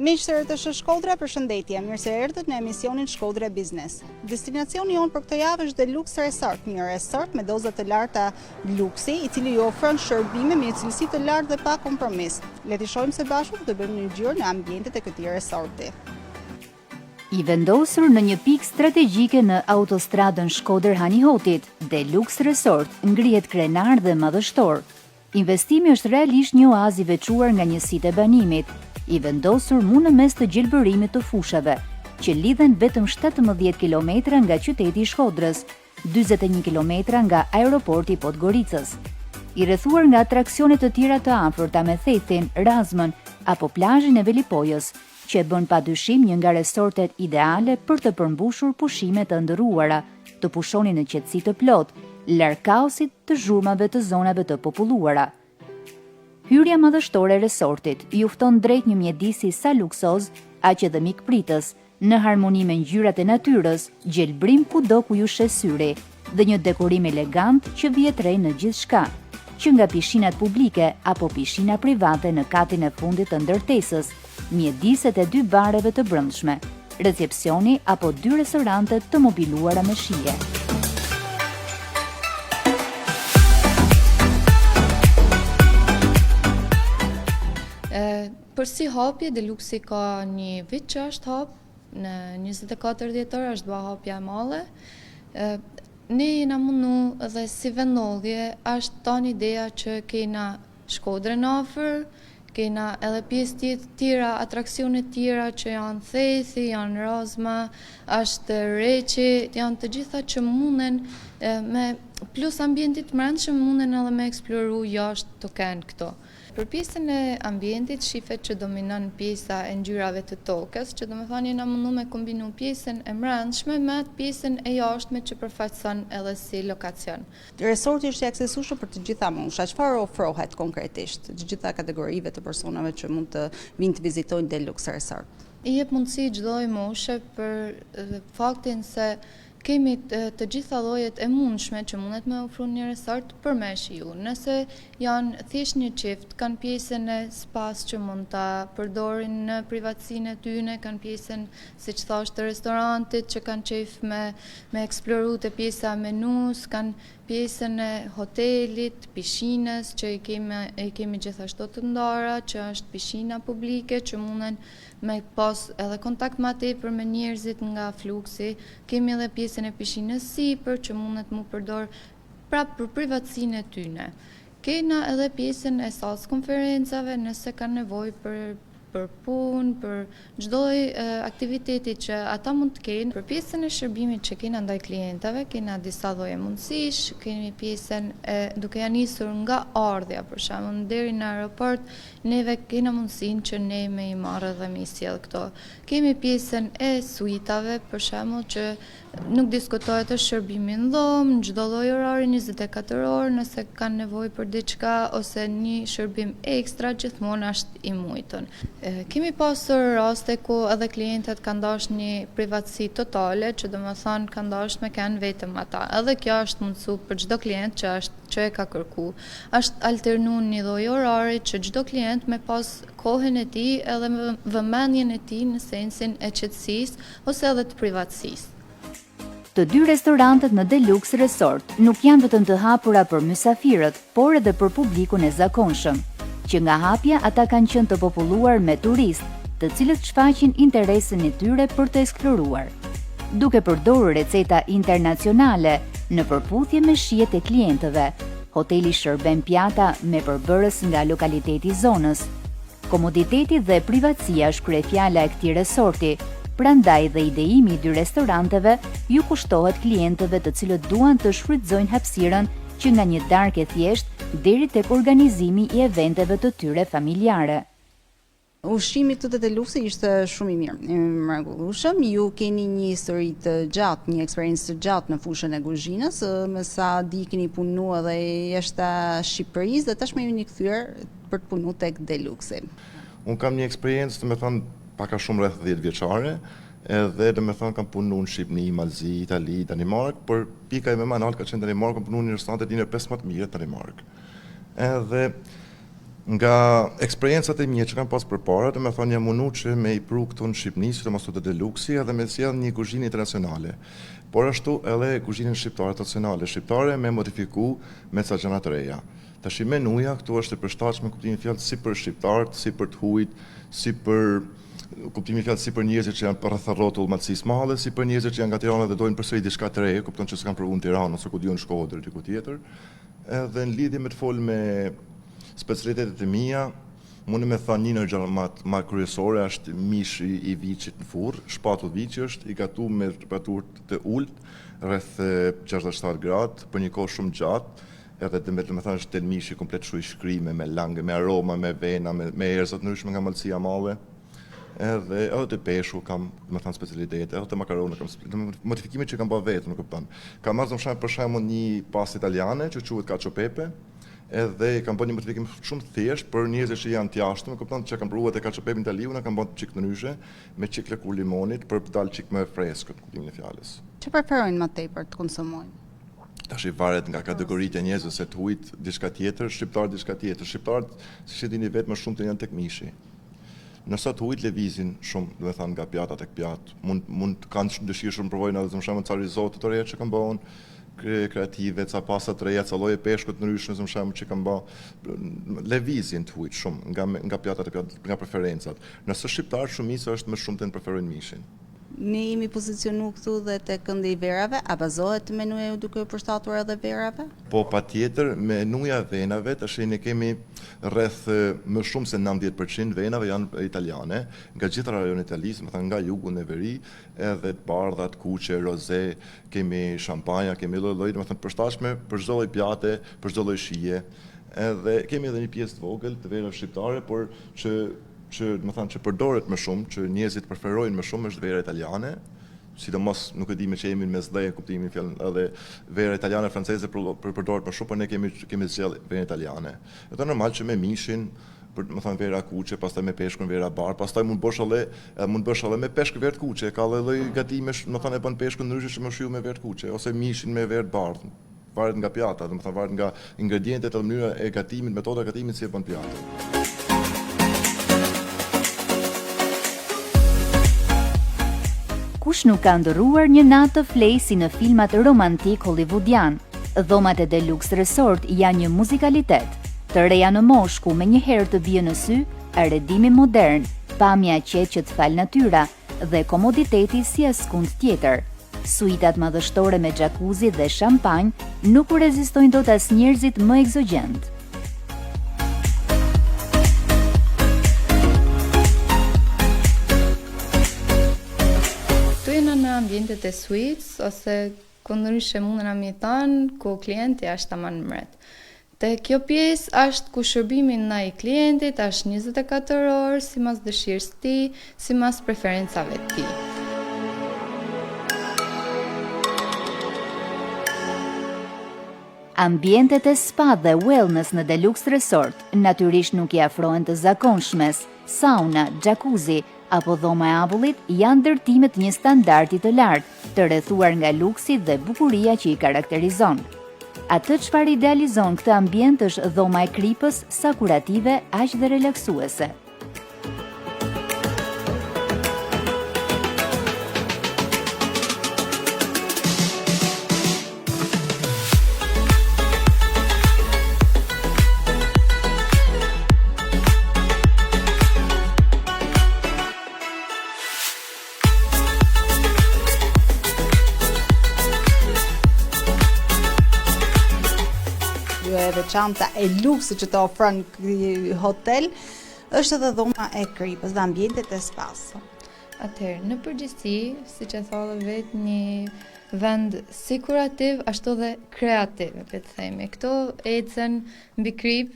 Miqtërë të Shkodra, përshëndetje, mirë se erdhët në emisionin Shkodra Business. Destinacioni jonë për këtë javë është Deluxe Resort, një resort me doza të larta luksi, i cili ju ofron shërbime me një cilësi të lartë dhe pa kompromis. Le të shohim së bashku të bëjmë një gjuar në ambientet e këtij resorti. I vendosur në një pikë strategjike në autostradën Shkodër-Hanihotit, Deluxe Resort ngrihet krenar dhe madhështor. Investimi është realisht një oazë i veçuar nga njësitë e banimit, i vendosur mu në mes të gjelbërimit të fushave, që lidhen vetëm 17 km nga qyteti i Shkodrës, 41 km nga aeroporti Podgoricës. I rrethuar nga atraksione të tjera të afërta me Thethin, Razmën apo plazhin e Velipojës, që e bën padyshim një nga resortet ideale për të përmbushur pushime të ndërruara, të pushoni në qetësi të plot, larg kaosit të zhurmave të zonave të populluara. Hyrja madhështore e resortit jufton drejt një mjedisi sa luksoz, aq edhe mikpritës, në harmoni me ngjyrat e natyrës, gjelbrim kudo ku ju shes syri dhe një dekorim elegant që vjet re në gjithçka, që nga pishinat publike apo pishina private në katin e fundit të ndërtesës, mjediset e 2 bareve të brendshme, recepcioni apo 2 restorante të mobiluara me shije. Për si hapje, Deluxi ka një vit që është hap, në 24 dhjetor është bëha hapja e madhe. Ne jena mundu dhe si vendodhje është tonë ideja që kena Shkodrën afër, kena edhe pjesë tjera, atraksione tjera që janë Thethi, janë Razma, është Reqi, janë të gjitha që munden me plus ambientit brendshëm munden edhe me eksploru jashtë të kenë këto. Për pjesën e ambientit shifet që dominon pjesa e ngjyrave të tokës, që domethënë jena mundu me kombinu pjesën e brendshme me pjesën e jashtme që përfaqëson edhe si lokacion. Resorti është i aksesueshëm për të gjitha mosha. Çfarë ofrohet konkretisht të gjitha kategorive të personave që mund të vinë të vizitojnë Deluxe Resort? I jep mundësi çdo moshe për faktin se kemi të gjitha llojet e mundshme që mundet me ofru një resort për me shiu. Nëse janë thjesht një qift, kanë pjesën e spas që mund ta përdorin në privatësinë e tyre, kanë pjesën, siç thash, të restorantit që kanë qejf me eksploru të pjesa menus, kanë pjesën e hotelit, pishinës që i kemi gjithashtu të ndara, që është pishina publike që munden me pas edhe kontakt më tepër me njerëzit nga fluksi. Kemi edhe pjesën e pishinës sipër që mundet mu përdor prapë për privatësinë e tyre. Kena edhe pjesën e salës konferencave nëse kanë nevojë për punë, për çdo aktiviteti që ata mund të kenë. Për pjesën e shërbimit që kena ndaj klientave, kena disa lloje mundësish, kemi pjesën duke ja nisur nga ardhja, për shembull, deri në aeroport, neve kena mundësinë që ne me i marrë dhe me i sjell këto. Kemi pjesën e suitave, për shembull, që nuk diskutohet është shërbimi në dhomë, në çdo lloj orari 24 orë, nëse kanë nevojë për diçka ose një shërbim ekstra, gjithmonë është i mujtën. Kemi pasur raste ku edhe klientët kanë dashur një privatësi totale, që domethënë kanë dashur me kanë vetëm ata. Edhe kjo është mundësu për çdo klient që e ka kërku. Është alternu një lloj orari që çdo klient me pas kohën e tij edhe me vëmendjen e tij në sensin e qetësisë ose edhe të privatësisë. Të 2 restorantet në Deluxe Resort nuk janë vetëm të hapura për mysafirët, por edhe për publikun e zakonshëm, që nga hapja ata kanë qenë të populluar me turistë, të cilët shfaqin interesin e tyre për të eksploruar. Duke përdorur receta internacionale në përputhje me shijet e klientëve, hoteli shërben pjata me përbërës nga lokaliteti i zonës. Komoditeti dhe privatësia është kryefjala e këtij resorti. Prandaj dhe ideimi i 2 restoranteve ju kushtohet klientëve të cilët duan të shfrytëzojnë hapësirën që nga një darkë e thjeshtë deri tek organizimi i eventeve të tyre familjare. Ushqimi këtu te Deluxi ishte shumë i mirë, i mrekullueshëm. Ju keni një histori të gjatë, një eksperiencë të gjatë në fushën e kuzhinës, me sa di keni punuar edhe jashtë Shqipërisë dhe tashmë jeni kthyer për të punuar tek Deluxi. Unë kam një eksperiencë, domethënë paka shumë rreth 10 vjeçare, edhe domethënë kam punuar në Shqipëri, Malzi, Itali, Danimark, por pika e më e madhe ka qenë Danimark, kam punuar në restorante dinë 15 mirë në Danimark. Edhe Nga eksperiencat e mia që kam pas përpara, do të thonë jam mundu që me i pru këtu në Shqipëri, sidomos të deluksi, edhe me sjell një kuzhinë internacionale. Por ashtu edhe kuzhinën shqiptare tradicionale, shqiptare me modifiku me ca gjëra të reja. Tash menuja këtu është e përshtatshme kuptimin e fjalës si për shqiptarët, si për të huajt, si për kuptimin e fjalës si për njerëzit që janë rreth rrotull Malësisë Madhe, si për njerëzit që janë nga Tirana dhe dojnë përsëri diçka të re, kupton që s'kan provuar në Tiranë ose ku diun në Shkodër diku tjetër. Edhe në lidhje me të fol me specialitetet e mia, mund me thënë një në gjëra më kryesore është mishi i viçit në furr, shpatull viçi është i gatuar me temperaturë të ulët, rreth 67 gradë për një kohë shumë gjatë. Edhe të me thënë është të mishi komplet shu i shkrime, me langë, me aroma, me vena, me erëza të ndryshme nga Malësia Madhe. Edhe të peshu kam, me thënë specialitete, edhe të makaronë, modifikime që kam bërë vetë, nuk kupton. Kam marrë për shembull një pastë italiane që quhet cacio e pepe, edhe kam bërë një modifikim shumë të thjeshtë për njerëzit që janë të jashtëm, e kupton, që kam provuar te cacio e pepe në Itali, unë kam bërë çik të ndryshe me çik lëkur limonit për të dalë çik më freskët, kuptimin e fjalës. Çfarë preferojnë më tepër të konsumojnë? Tash i varet nga kategoritë e njerëzve se të huajt diçka tjetër, shqiptar diçka tjetër. Shqiptarët, siç e dini vetë, më shumë të janë tek mishi. Nëse të huajt lëvizin shumë, do të thënë nga pjata tek pjatë, mund kanë dëshirë shumë provojnë edhe për shembull ca risotto të reja që kanë bën, kreative, ca pasta të reja, ca lloje peshku të ndryshme për shembull që kanë bën. Lëvizin të huajt shumë nga pjatat e pjatat, nga preferencat. Nëse shqiptar shumica është më shumë të preferojnë mishin. Ne jemi pozicionu këtu dhe te këndi i verave, a bazohet menuja ju duke u përshtatur edhe verave? Po patjetër, menuja venave, tash ne kemi rreth më shumë se 90% venave janë italiane, nga gjitha rajonet e Italisë, më thënë nga jugu në veri, edhe të bardhat, kuqe, roze, kemi shampanja, kemi lloj-lloj, më thënë përshtatshme për çdo lloj pjate, për çdo lloj shije. Edhe kemi edhe një pjesë të vogël të verave shqiptare, por që më thënë që përdoret më shumë, që njerëzit preferojnë më shumë është vera italiane, sidomos nuk e di me që jemi mes dhe kuptimin fjalën edhe vera italiane franceze përdoret më shumë, por ne kemi zgjedhë vera italiane. Është normal që me mishin, për më thënë vera kuqe, pastaj me peshkun vera bar, pastaj mund bësh edhe me peshk verë kuqe, ka lloj gatimesh, më thënë e bën peshkun ndryshe që më shiu me verë kuqe ose mishin me verë bardh. Varet nga pjata, do të thënë varet nga ingredientet dhe mënyra e gatimit, metoda e gatimit si e bën pjata. Kush nuk ka ndërruar një natë të flej si në filmat romantik hollywoodian. Dhomat e Deluxe Resort janë një muzikalitet, të reja në mosh ku me njëherë të bie në sy, arredimi modern, pamja qetë që të fal natyra dhe komoditeti si askund tjetër. Suitat madhështore me jacuzzi dhe shampanjë nuk u rezistojnë dot as njerëzit më egzogjent. Në ambientet e suites ose ku ndryshe mundena mi thanë ku klienti është tamam mret. Te kjo pjesë është ku shërbimi ndaj klientit është 24 orë sipas dëshirës të tij, sipas preferencave të tij. Ambientet e spa dhe wellness në Deluxe Resort natyrisht nuk i afrohen të zakonshmes. Sauna, jacuzzi apo dhoma e avullit janë ndërtime të një standardi të lartë, të rrethuar nga luksi dhe bukuria që i karakterizon. Atë çfarë idealizon këtë ambient është dhoma e kripës, sa kurative, aq dhe relaksuese. E veçanta e luksit që të ofron ky hotel është edhe dhoma e kripës dhe ambientet e spas. Atëherë, në përgjithësi, siç e thallë vetë, një vend si kurativ ashtu dhe kreativ, le të themi. Këto ecën mbi krip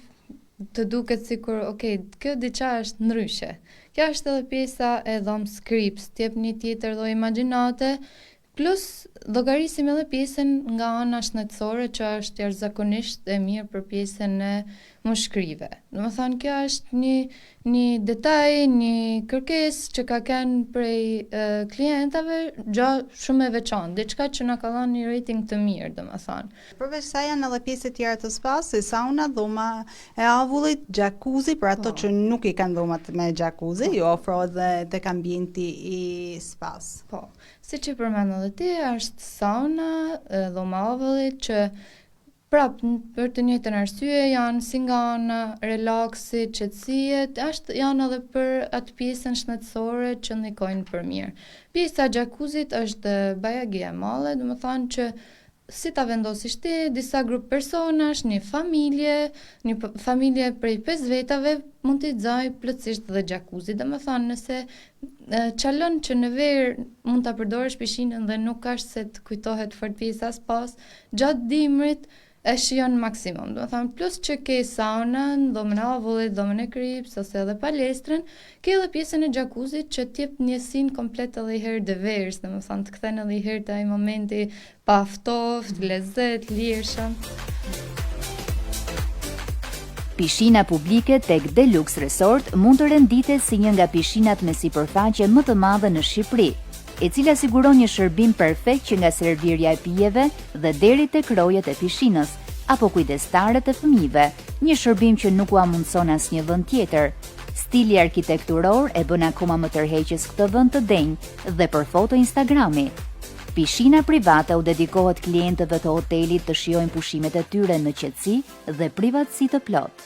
të duket sikur, kjo diçka është ndryshe. Kjo është edhe pjesa e dhomës krips, t'jep një tjetër lloj imagjinate, Plus, llogarisim edhe pjesën nga ana shëndetësore që është jashtëzakonisht e mirë për pjesën e mushkrive. Domethënë kjo është një detaj, një kërkesë që ka qenë prej klientave gjatë shumë e veçantë, diçka që na ka dhënë një rating të mirë, domethënë. Përveç sa janë edhe pjesë tjera të spas, si sauna, dhoma e avullit, jacuzzi, për ato që nuk i kanë dhomat me jacuzzi, ju ofrohet dhe tek ambienti i spas. Po, si që përmend edhe ti, është sauna, dhoma avullit që prap për të njëjtën arsye janë si nga ana relaksi, qetësie, janë edhe për atë pjesën shëndetësore që ndikojnë për mirë. Pjesa e jacuzzit është bajagi e madhe, domethënë që si ta vendosësh ti, disa grup personash, një familje prej 5 vetave mund t'i xaj plotësisht dhe jacuzzi. Domethënë nëse çalon që në verë mund ta përdorësh pishinën dhe nuk ka se të kujtohet fort pjesa spas, gjatë dimrit e shijon maksimum. Do të thënë plus që ke saunën, dhomën e avullit, dhomën e krips ose edhe palestrën, ke edhe pjesën e jacuzzit që t'jep njësinë komplet edhe i herë devers, domethënë të kthen edhe i herë te ai momenti pa ftoft, lezet, lirshëm. Pishina publike tek Deluxe Resort mund të renditet si një nga pishinat me sipërfaqe më të madhe në Shqipëri, e cila siguron një shërbim perfekt që nga servirja e pijeve dhe deri tek rojet e pishinës, apo kujdestarët e fëmijëve, një shërbim që nuk u amundson asnjë vend tjetër. Stili arkitekturor e bën akoma më tërheqës këtë vend të denjë dhe për foto Instagrami. Pishina private u dedikohet klientëve të hotelit të shijojnë pushimet e tyre në qetësi dhe privatësi të plotë.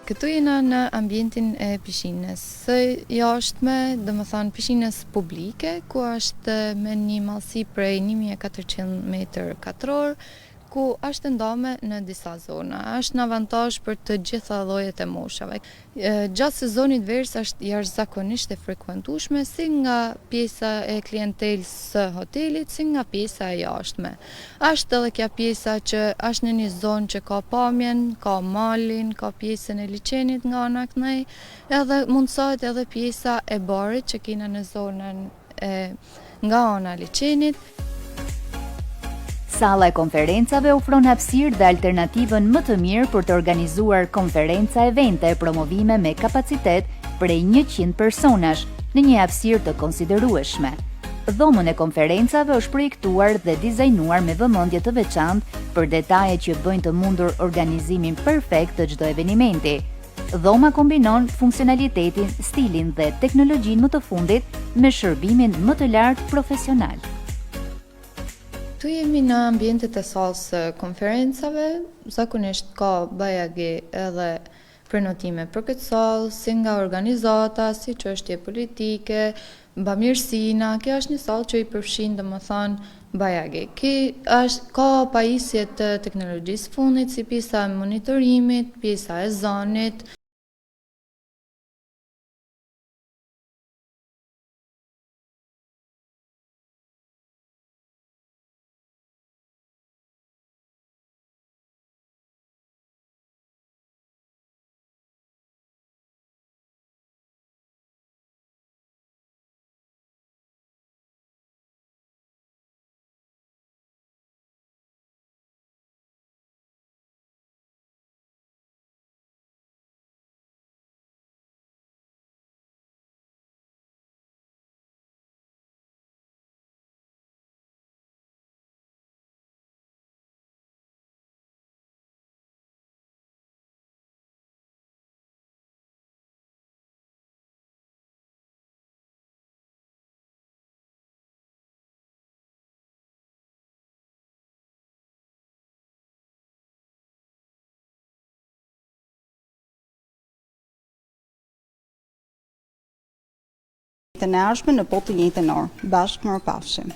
Këtu jena në ambientin e pishinës së jashtme, domethënë pishinës publike, ku është me një mallësi prej 1400 m2, ku është ndame në disa zona. Është në avantazh për të gjitha llojet e moshave. Gjatë sezonit verës është jashtëzakonisht e frekuentueshme si nga pjesa e klientelës së hotelit, si nga pjesa e jashtme. Është edhe kjo pjesa që është në një zonë që ka pamjen, ka malin, ka pjesën e liçenit nga ana kënej, edhe mundsohet edhe pjesa e barit që kena në zonën nga ana liçenit. Salla e konferencave ofron hapësirë dhe alternativën më të mirë për të organizuar konferenca, evente e promovime me kapacitet prej 100 personash në një hapësirë të konsiderueshme. Dhomën e konferencave është projektuar dhe dizajnuar me vëmendje të veçantë për detaje që bëjnë të mundur organizimin perfekt të çdo evenimenti. Dhoma kombinon funksionalitetin, stilin dhe teknologjinë më të fundit me shërbimin më të lartë profesional. Tu jemi në ambientet e sallës së konferencave, zakonisht ka bajagi edhe prenotime për këtë sallë, si nga organizata, si çështje politike, bamirësina. Kjo është një sallë që i përfshin domethënë bajagi. Ka pajisje të teknologjisë fundit, si pjesa e monitorimit, pjesa e zanit. Të ardhshme në po të njëjtën orë. Bashkë mirëpafshim.